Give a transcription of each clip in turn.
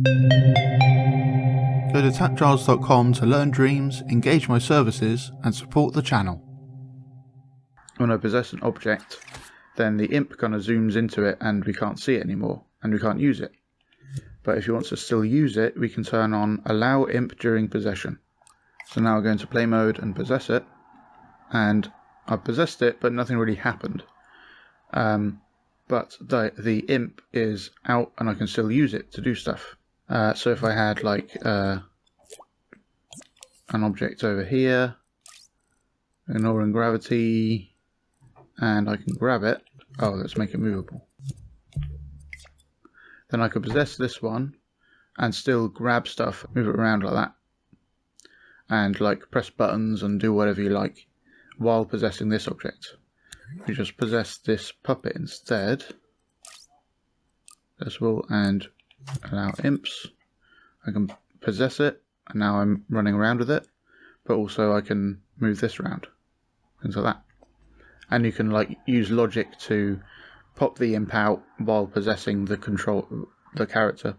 Go to TAPgiles.com to learn dreams, engage my services, and support the channel. When I possess an object, then the imp kind of zooms into it and we can't see it anymore, and we can't use it. But if you want to still use it, we can turn on Allow Imp During Possession. So now I go into play mode and possess it, and I've possessed it, but nothing really happened. But the imp is out and I can still use it to do stuff. So if I had like an object over here, ignoring gravity, and I can grab it. Oh, let's make it movable. Then I could possess this one and still grab stuff, move it around like that, and like press buttons and do whatever you like while possessing this object. We just possess this puppet instead. Possible, and allow imps. I can possess it, and now I'm running around with it, but also I can move this around, things like that. And you can like use logic to pop the imp out while possessing the character,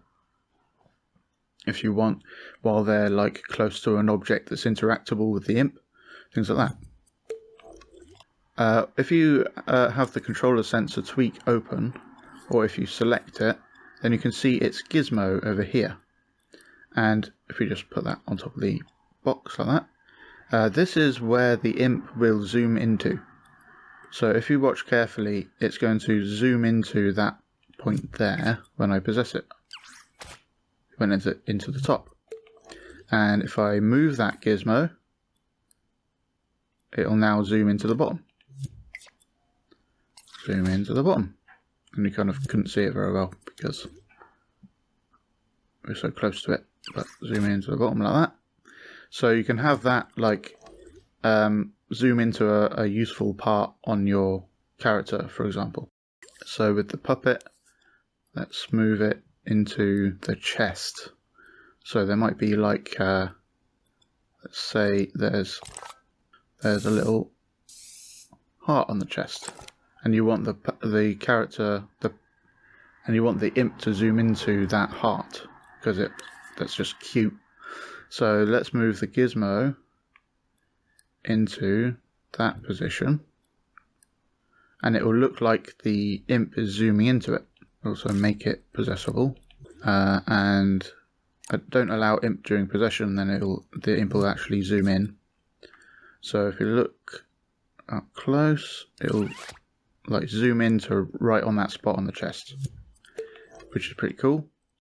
if you want, while they're like close to an object that's interactable with the imp, things like that. If you have the controller sensor tweak open, or if you select it, then you can see its gizmo over here. And if we just put that on top of the box like that, this is where the imp will zoom into. So if you watch carefully, it's going to zoom into that point there when I possess it, when it's into the top. And if I move that gizmo, it'll now zoom into the bottom. Zoom into the bottom. And you kind of couldn't see it very well because we're so close to it, but zoom into the bottom like that. So you can have that like zoom into a useful part on your character, for example. So with the puppet, let's move it into the chest. So there might be like, let's say there's a little heart on the chest, and you want the character, and you want the imp to zoom into that heart because that's just cute. So let's move the gizmo into that position, and it will look like the imp is zooming into it. Also make it possessable, and don't allow imp during possession, then the imp will actually zoom in. So if you look up close, it'll like zoom into right on that spot on the chest, which is pretty cool.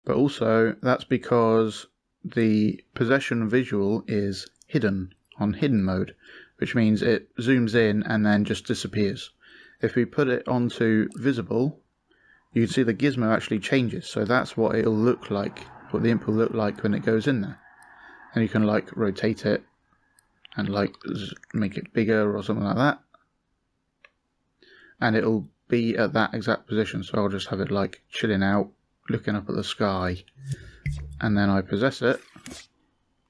But also that's because the possession visual is hidden on hidden mode, which means it zooms in and then just disappears. If we put it onto visible, you can see the gizmo actually changes. So that's what it'll look like, what the imp will look like when it goes in there. And you can like rotate it and like make it bigger or something like that. And it'll be at that exact position. So I'll just have it like chilling out, looking up at the sky, and then I possess it,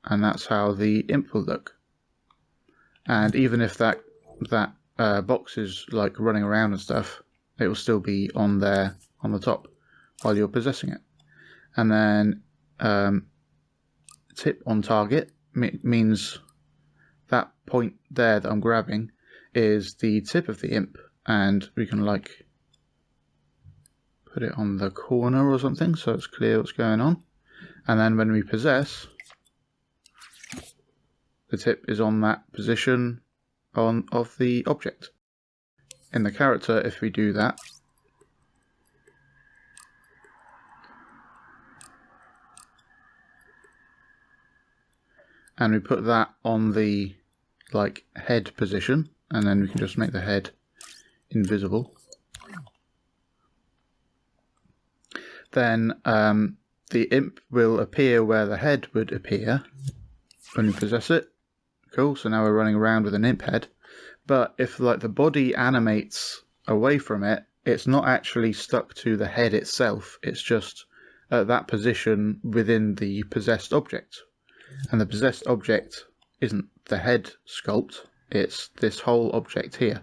and that's how the imp will look. And even if that box is like running around and stuff, it will still be on there on the top while you're possessing it. And then tip on target means that point there that I'm grabbing is the tip of the imp, and we can like put it on the corner or something so it's clear what's going on. And then when we possess, the tip is on that position of the object. In the character, if we do that, and we put that on the like head position, and then we can just make the head invisible, then the imp will appear where the head would appear when we possess it. Cool, so now we're running around with an imp head. But if like the body animates away from it, it's not actually stuck to the head itself, it's just at that position within the possessed object. And the possessed object isn't the head sculpt, it's this whole object here.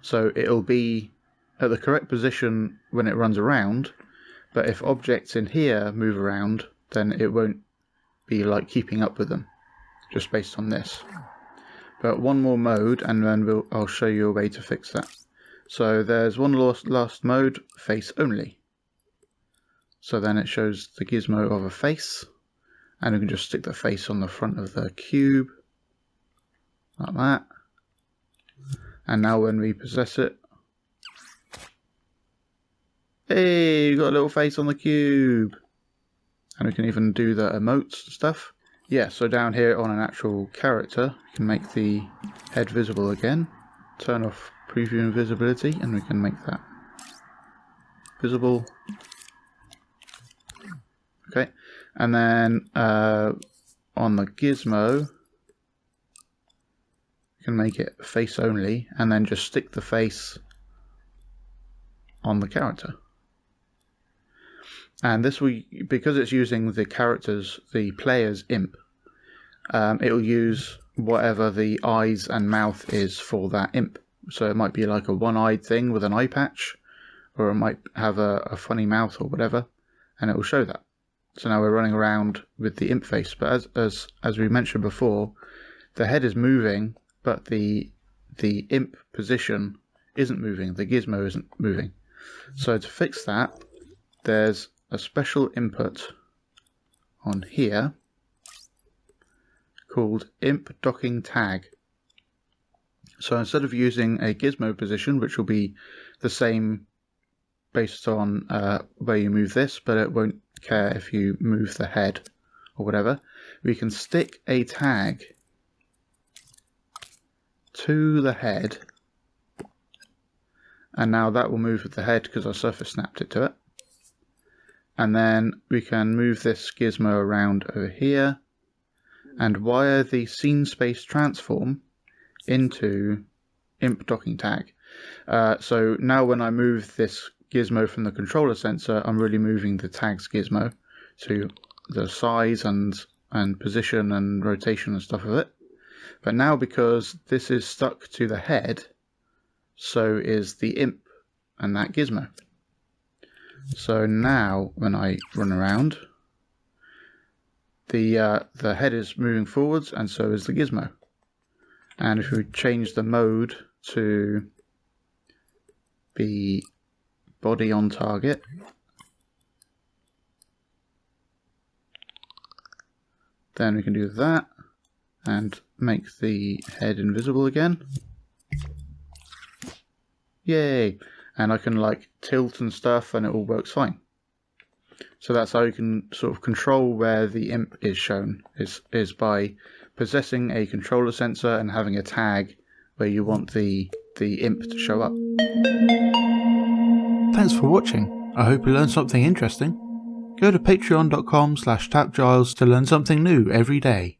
So it'll be at the correct position when it runs around, but if objects in here move around, then it won't be like keeping up with them, just based on this. But one more mode, and then I'll show you a way to fix that. So there's one last mode, Face Only. So then it shows the gizmo of a face, and we can just stick the face on the front of the cube, like that. And now when we possess it, hey, we've got a little face on the cube. And we can even do the emotes and stuff. Yeah, so down here on an actual character, we can make the head visible again. Turn off preview invisibility, and we can make that visible. Okay, and then on the gizmo, we can make it face only, and then just stick the face on the character. And this will, because it's using the player's imp, it will use whatever the eyes and mouth is for that imp. So it might be like a one-eyed thing with an eye patch, or it might have a funny mouth or whatever, and it will show that. So now we're running around with the imp face, but as we mentioned before, the head is moving, but the imp position isn't moving, the gizmo isn't moving. So to fix that, there's a special input on here called Imp Docking Tag. So instead of using a gizmo position, which will be the same based on where you move this, but it won't care if you move the head or whatever, we can stick a tag to the head, and now that will move with the head because our surface snapped it to it. And then we can move this gizmo around over here and wire the scene space transform into Imp Docking Tag. So now when I move this gizmo from the controller sensor, I'm really moving the tag's gizmo to the size and position and rotation and stuff of it. But now because this is stuck to the head, so is the imp and that gizmo. So now when I run around, the head is moving forwards, and so is the gizmo. And if we change the mode to be body on target, then we can do that and make the head invisible again. Yay! And I can like tilt and stuff, and it all works fine. So that's how you can sort of control where the imp is shown, is by possessing a controller sensor and having a tag where you want the imp to show up. Thanks for watching. I hope you learned something interesting. Go to patreon.com/TAPgiles to learn something new every day.